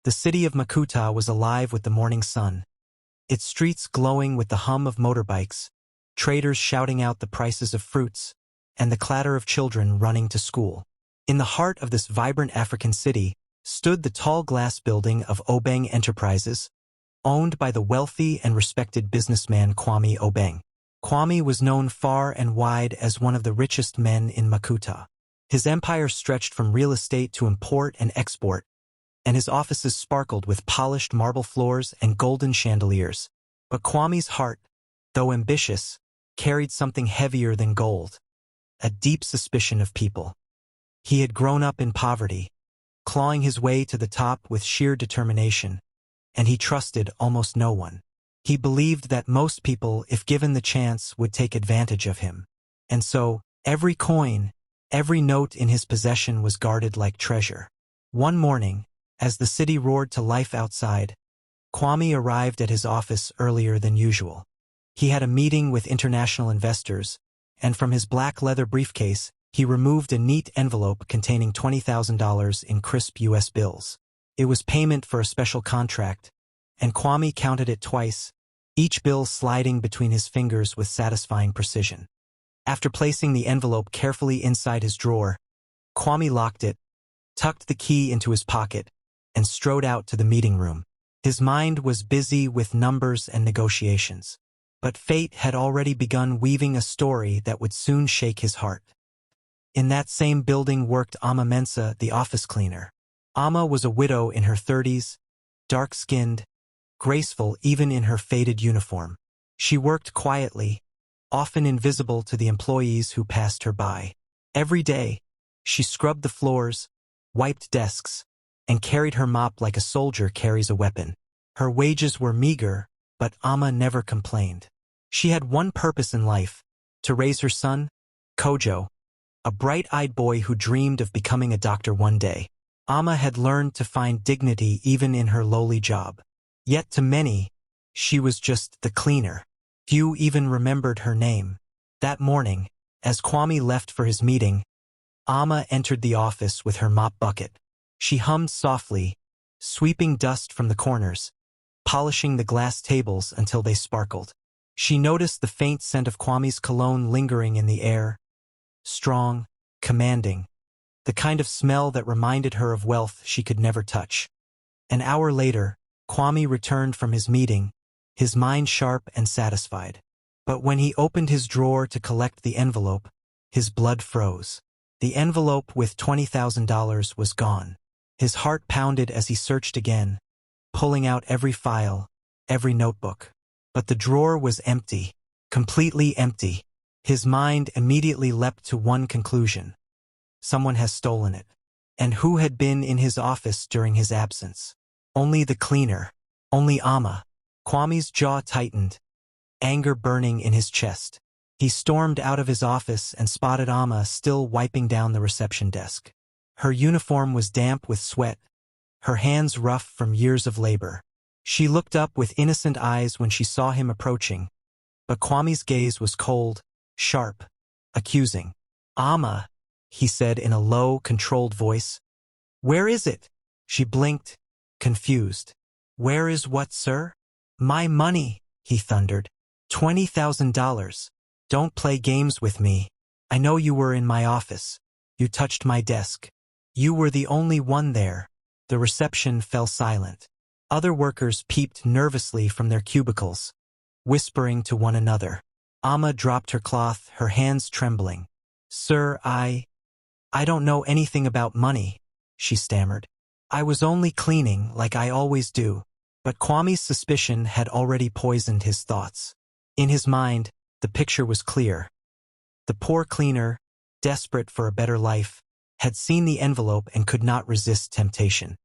The city of Makuta was alive with the morning sun, its streets glowing with the hum of motorbikes, traders shouting out the prices of fruits, and the clatter of children running to school. In the heart of this vibrant African city stood the tall glass building of Obeng Enterprises, owned by the wealthy and respected businessman Kwame Obeng. Kwame was known far and wide as one of the richest men in Makuta. His empire stretched from real estate to import and export, and his offices sparkled with polished marble floors and golden chandeliers. But Kwame's heart, though ambitious, carried something heavier than gold, a deep suspicion of people. He had grown up in poverty, clawing his way to the top with sheer determination, and he trusted almost no one. He believed that most people, if given the chance, would take advantage of him. And so, every coin, every note in his possession was guarded like treasure. One morning, as the city roared to life outside, Kwame arrived at his office earlier than usual. He had a meeting with international investors, and from his black leather briefcase, he removed a neat envelope containing $20,000 in crisp U.S. bills. It was payment for a special contract, and Kwame counted it twice, each bill sliding between his fingers with satisfying precision. After placing the envelope carefully inside his drawer, Kwame locked it, tucked the key into his pocket, and strode out to the meeting room. His mind was busy with numbers and negotiations. But fate had already begun weaving a story that would soon shake his heart. In that same building worked Ama Mensah, the office cleaner. Ama was a widow in her 30s, dark-skinned, graceful even in her faded uniform. She worked quietly, often invisible to the employees who passed her by. Every day, she scrubbed the floors, wiped desks, and carried her mop like a soldier carries a weapon. Her wages were meager, but Ama never complained. She had one purpose in life: to raise her son, Kojo, a bright-eyed boy who dreamed of becoming a doctor one day. Ama had learned to find dignity even in her lowly job. Yet to many, she was just the cleaner. Few even remembered her name. That morning, as Kwame left for his meeting, Ama entered the office with her mop bucket. She hummed softly, sweeping dust from the corners, polishing the glass tables until they sparkled. She noticed the faint scent of Kwame's cologne lingering in the air, strong, commanding, the kind of smell that reminded her of wealth she could never touch. An hour later, Kwame returned from his meeting, his mind sharp and satisfied. But when he opened his drawer to collect the envelope, his blood froze. The envelope with $20,000 was gone. His heart pounded as he searched again, pulling out every file, every notebook. But the drawer was empty, completely empty. His mind immediately leapt to one conclusion: someone has stolen it. And who had been in his office during his absence? Only the cleaner, only Ama. Kwame's jaw tightened, anger burning in his chest. He stormed out of his office and spotted Ama still wiping down the reception desk. Her uniform was damp with sweat, her hands rough from years of labor. She looked up with innocent eyes when she saw him approaching, but Kwame's gaze was cold, sharp, accusing. "Ama," he said in a low, controlled voice. "Where is it?" She blinked, confused. "Where is what, sir?" "My money," he thundered. $20,000. "Don't play games with me. I know you were in my office. You touched my desk. You were the only one there." The reception fell silent. Other workers peeped nervously from their cubicles, whispering to one another. Ama dropped her cloth, her hands trembling. "Sir, I don't know anything about money," she stammered. "I was only cleaning like I always do." But Kwame's suspicion had already poisoned his thoughts. In his mind, the picture was clear. The poor cleaner, desperate for a better life, had seen the envelope and could not resist temptation.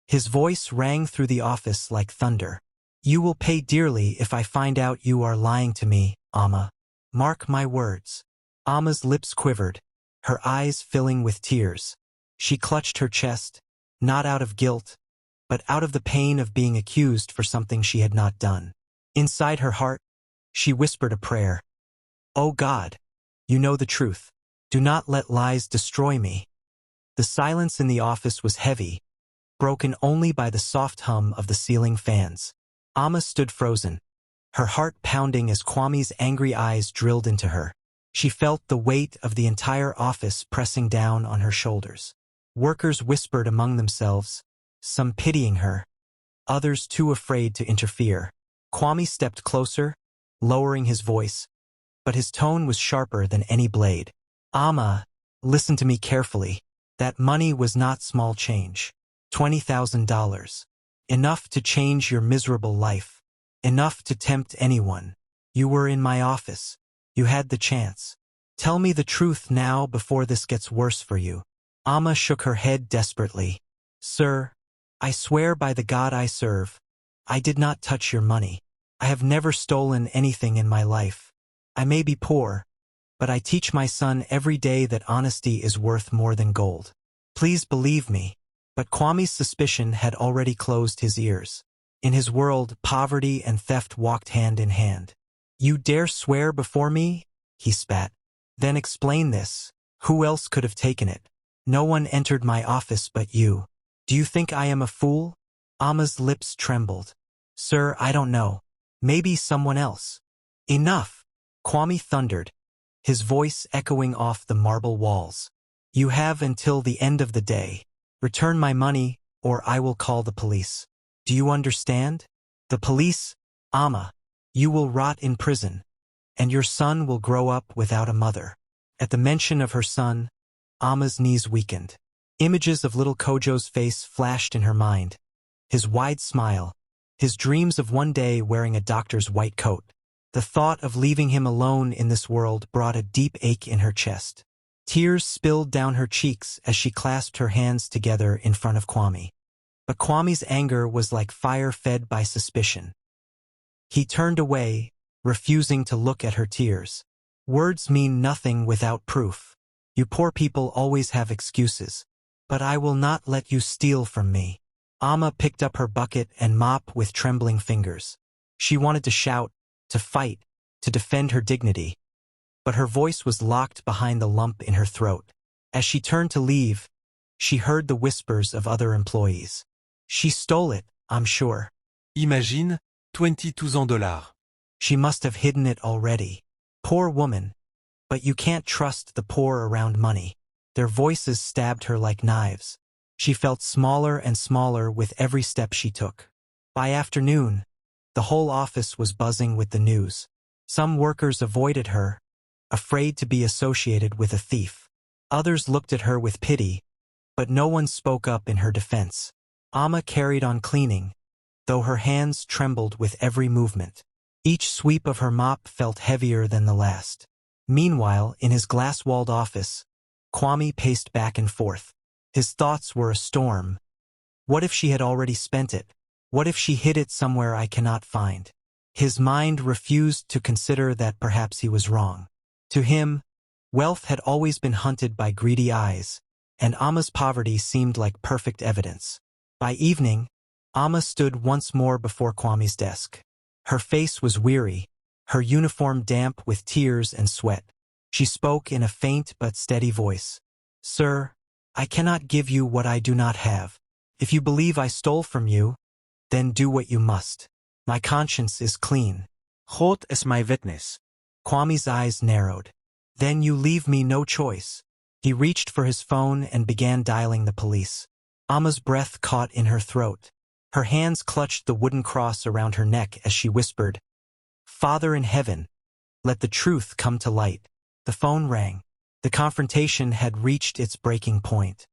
His voice rang through the office like thunder. "You will pay dearly if I find out you are lying to me, Ama. Mark my words." Ama's lips quivered, her eyes filling with tears. She clutched her chest, not out of guilt, but out of the pain of being accused for something she had not done. Inside her heart, she whispered a prayer. "Oh God, you know the truth. Do not let lies destroy me." The silence in the office was heavy, broken only by the soft hum of the ceiling fans. Amma stood frozen, her heart pounding as Kwame's angry eyes drilled into her. She felt the weight of the entire office pressing down on her shoulders. Workers whispered among themselves, some pitying her, others too afraid to interfere. Kwame stepped closer, lowering his voice, but his tone was sharper than any blade. Amma, listen to me carefully. That money was not small change. $20,000. Enough to change your miserable life. Enough to tempt anyone. You were in my office. You had the chance. Tell me the truth now before this gets worse for you. Amma shook her head desperately. Sir, I swear by the God I serve, I did not touch your money. I have never stolen anything in my life. I may be poor, but I teach my son every day that honesty is worth more than gold. Please believe me. But Kwame's suspicion had already closed his ears. In his world, poverty and theft walked hand in hand. You dare swear before me? He spat. Then explain this. Who else could have taken it? No one entered my office but you. Do you think I am a fool? Amma's lips trembled. Sir, I don't know. Maybe someone else. Enough! Kwame thundered, his voice echoing off the marble walls. You have until the end of the day. Return my money, or I will call the police. Do you understand? The police? Amma. You will rot in prison, and your son will grow up without a mother. At the mention of her son, Amma's knees weakened. Images of little Kojo's face flashed in her mind. His wide smile, his dreams of one day wearing a doctor's white coat. The thought of leaving him alone in this world brought a deep ache in her chest. Tears spilled down her cheeks as she clasped her hands together in front of Kwame. But Kwame's anger was like fire fed by suspicion. He turned away, refusing to look at her tears. Words mean nothing without proof. You poor people always have excuses. But I will not let you steal from me. Amma picked up her bucket and mop with trembling fingers. She wanted to shout, to fight, to defend her dignity. But her voice was locked behind the lump in her throat. As she turned to leave, she heard the whispers of other employees. She stole it, I'm sure. Imagine, $22,000. She must have hidden it already. Poor woman. But you can't trust the poor around money. Their voices stabbed her like knives. She felt smaller and smaller with every step she took. By afternoon, the whole office was buzzing with the news. Some workers avoided her, afraid to be associated with a thief. Others looked at her with pity, but no one spoke up in her defense. Amma carried on cleaning, though her hands trembled with every movement. Each sweep of her mop felt heavier than the last. Meanwhile, in his glass-walled office, Kwame paced back and forth. His thoughts were a storm. What if she had already spent it? What if she hid it somewhere I cannot find? His mind refused to consider that perhaps he was wrong. To him, wealth had always been hunted by greedy eyes, and Amma's poverty seemed like perfect evidence. By evening, Amma stood once more before Kwame's desk. Her face was weary, her uniform damp with tears and sweat. She spoke in a faint but steady voice. Sir, I cannot give you what I do not have. If you believe I stole from you, then do what you must. My conscience is clean. God is my witness. Kwame's eyes narrowed. Then you leave me no choice. He reached for his phone and began dialing the police. Amma's breath caught in her throat. Her hands clutched the wooden cross around her neck as she whispered, Father in heaven, let the truth come to light. The phone rang. The confrontation had reached its breaking point.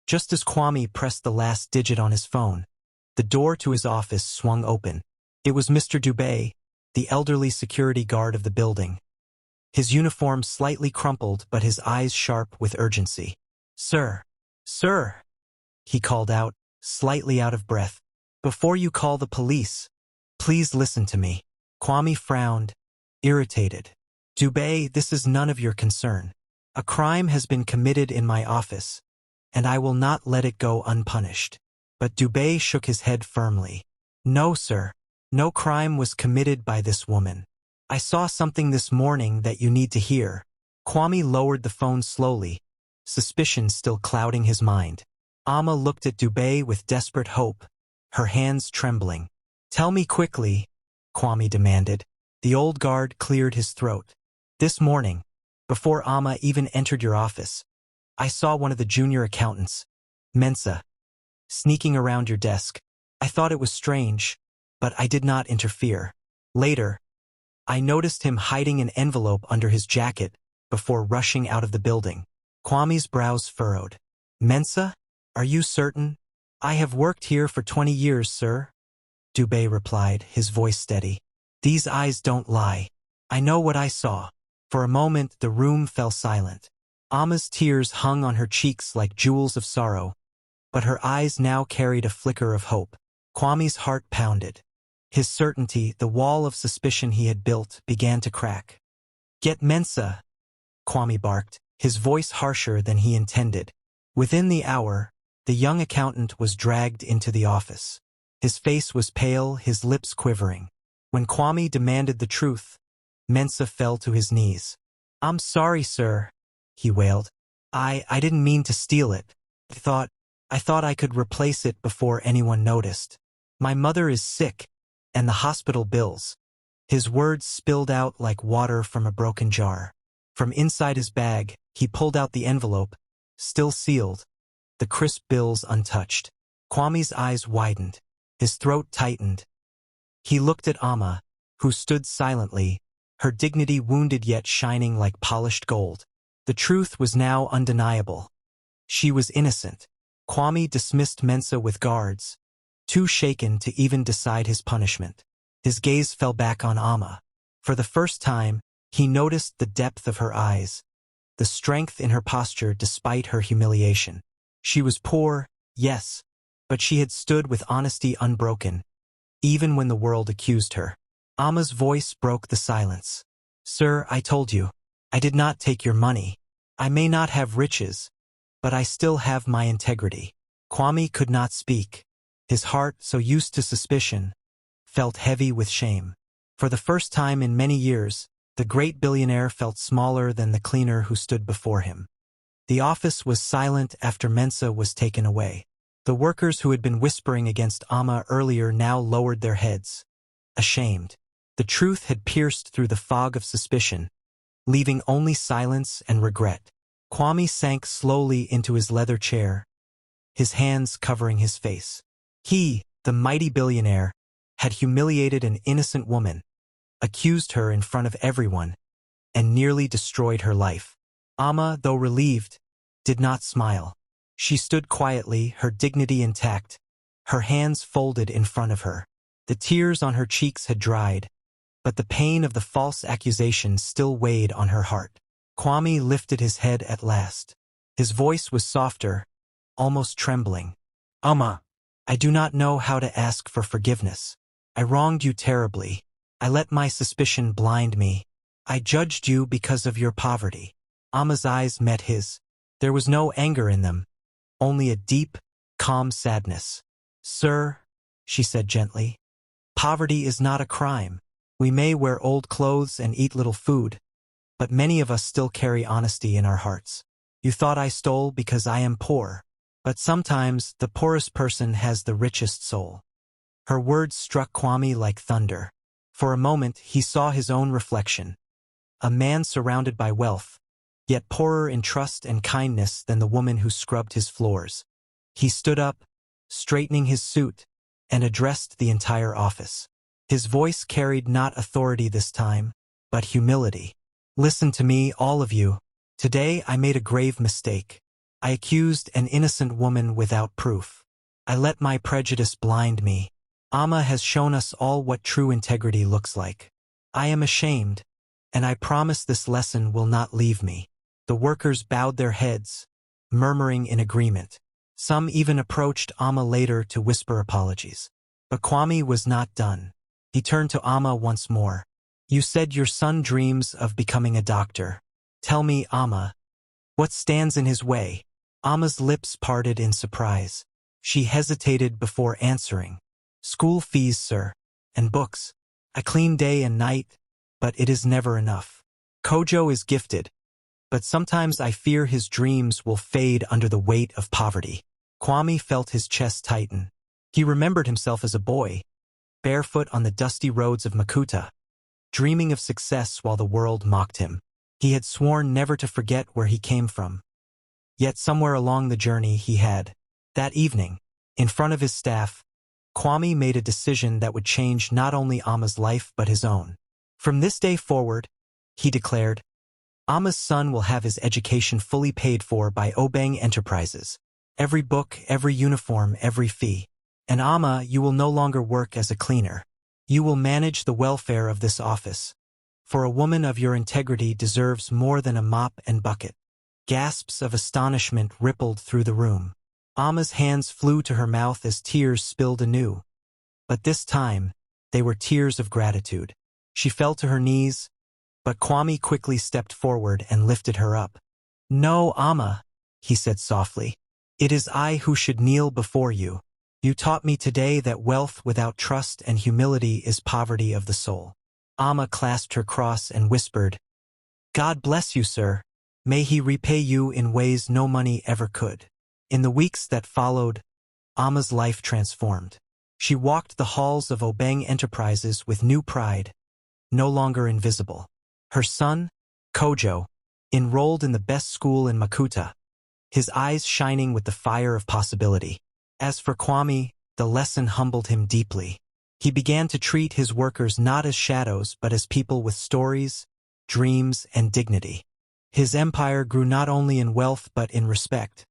Just as Kwame pressed the last digit on his phone, the door to his office swung open. It was Mr. Dubé, the elderly security guard of the building. His uniform slightly crumpled, but his eyes sharp with urgency. Sir, sir, he called out, slightly out of breath. Before you call the police, please listen to me. Kwame frowned, irritated. Dubé, this is none of your concern. A crime has been committed in my office, and I will not let it go unpunished. But Dubé shook his head firmly. No, sir. No crime was committed by this woman. I saw something this morning that you need to hear. Kwame lowered the phone slowly, suspicion still clouding his mind. Amma looked at Dubé with desperate hope, her hands trembling. "Tell me quickly," Kwame demanded. The old guard cleared his throat. "This morning, before Amma even entered your office, I saw one of the junior accountants, Mensa, sneaking around your desk. I thought it was strange, but I did not interfere. Later, I noticed him hiding an envelope under his jacket before rushing out of the building." Kwame's brows furrowed. "Mensa? Are you certain?" "I have worked here for 20 years, sir," Dubé replied, his voice steady. "These eyes don't lie. I know what I saw." For a moment the room fell silent. Amma's tears hung on her cheeks like jewels of sorrow, but her eyes now carried a flicker of hope. Kwame's heart pounded. His certainty, the wall of suspicion he had built, began to crack. "Get Mensa," Kwame barked, his voice harsher than he intended. Within the hour, the young accountant was dragged into the office. His face was pale, his lips quivering. When Kwame demanded the truth, Mensa fell to his knees. "I'm sorry, sir," he wailed. I didn't mean to steal it. I thought I could replace it before anyone noticed. My mother is sick, and the hospital bills." His words spilled out like water from a broken jar. From inside his bag, he pulled out the envelope, still sealed, the crisp bills untouched. Kwame's eyes widened. His throat tightened. He looked at Amma, who stood silently, her dignity wounded yet shining like polished gold. The truth was now undeniable. She was innocent. Kwame dismissed Mensa with guards, too shaken to even decide his punishment. His gaze fell back on Amma. For the first time, he noticed the depth of her eyes, the strength in her posture despite her humiliation. She was poor, yes, but she had stood with honesty unbroken, even when the world accused her. Amma's voice broke the silence. "Sir, I told you, I did not take your money. I may not have riches, but I still have my integrity." Kwame could not speak. His heart, so used to suspicion, felt heavy with shame. For the first time in many years, the great billionaire felt smaller than the cleaner who stood before him. The office was silent after Mensa was taken away. The workers who had been whispering against Amma earlier now lowered their heads, ashamed. The truth had pierced through the fog of suspicion, leaving only silence and regret. Kwame sank slowly into his leather chair, his hands covering his face. He, the mighty billionaire, had humiliated an innocent woman, accused her in front of everyone, and nearly destroyed her life. Amma, though relieved, did not smile. She stood quietly, her dignity intact, her hands folded in front of her. The tears on her cheeks had dried, but the pain of the false accusation still weighed on her heart. Kwame lifted his head at last. His voice was softer, almost trembling. "Amma, I do not know how to ask for forgiveness. I wronged you terribly. I let my suspicion blind me. I judged you because of your poverty." Amma's eyes met his. There was no anger in them, only a deep, calm sadness. "Sir," she said gently, "poverty is not a crime. We may wear old clothes and eat little food, but many of us still carry honesty in our hearts. You thought I stole because I am poor, but sometimes the poorest person has the richest soul." Her words struck Kwame like thunder. For a moment he saw his own reflection, a man surrounded by wealth, yet poorer in trust and kindness than the woman who scrubbed his floors. He stood up, straightening his suit, and addressed the entire office. His voice carried not authority this time, but humility. "Listen to me, all of you. Today I made a grave mistake. I accused an innocent woman without proof. I let my prejudice blind me. Amma has shown us all what true integrity looks like. I am ashamed, and I promise this lesson will not leave me." The workers bowed their heads, murmuring in agreement. Some even approached Amma later to whisper apologies. But Kwame was not done. He turned to Amma once more. "You said your son dreams of becoming a doctor. Tell me, Amma, what stands in his way?" Amma's lips parted in surprise. She hesitated before answering. "School fees, sir, and books. I clean day and night, but it is never enough. Kojo is gifted, but sometimes I fear his dreams will fade under the weight of poverty." Kwame felt his chest tighten. He remembered himself as a boy, barefoot on the dusty roads of Makuta, dreaming of success while the world mocked him. He had sworn never to forget where he came from. Yet somewhere along the journey he had. That evening, in front of his staff, Kwame made a decision that would change not only Amma's life but his own. From this day forward, he declared, Amma's son will have his education fully paid for by Obeng Enterprises. Every book, every uniform, every fee. And Amma, you will no longer work as a cleaner. You will manage the welfare of this office. For a woman of your integrity deserves more than a mop and bucket. Gasps of astonishment rippled through the room. Amma's hands flew to her mouth as tears spilled anew. But this time, they were tears of gratitude. She fell to her knees, but Kwame quickly stepped forward and lifted her up. No, Amma, he said softly. It is I who should kneel before you. You taught me today that wealth without trust and humility is poverty of the soul. Amma clasped her cross and whispered, God bless you, sir. May he repay you in ways no money ever could. In the weeks that followed, Amma's life transformed. She walked the halls of Obeng Enterprises with new pride, no longer invisible. Her son, Kojo, enrolled in the best school in Makuta, his eyes shining with the fire of possibility. As for Kwame, the lesson humbled him deeply. He began to treat his workers not as shadows but as people with stories, dreams, and dignity. His empire grew not only in wealth but in respect,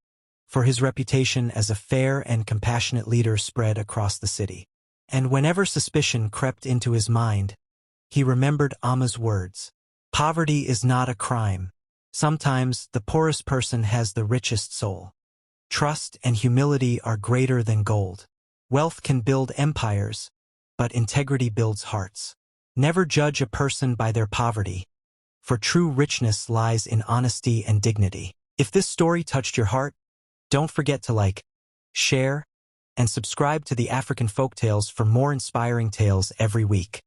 for his reputation as a fair and compassionate leader spread across the city. And whenever suspicion crept into his mind, he remembered Amma's words. Poverty is not a crime. Sometimes the poorest person has the richest soul. Trust and humility are greater than gold. Wealth can build empires, but integrity builds hearts. Never judge a person by their poverty, for true richness lies in honesty and dignity. If this story touched your heart, don't forget to like, share, and subscribe to the African Folktales for more inspiring tales every week.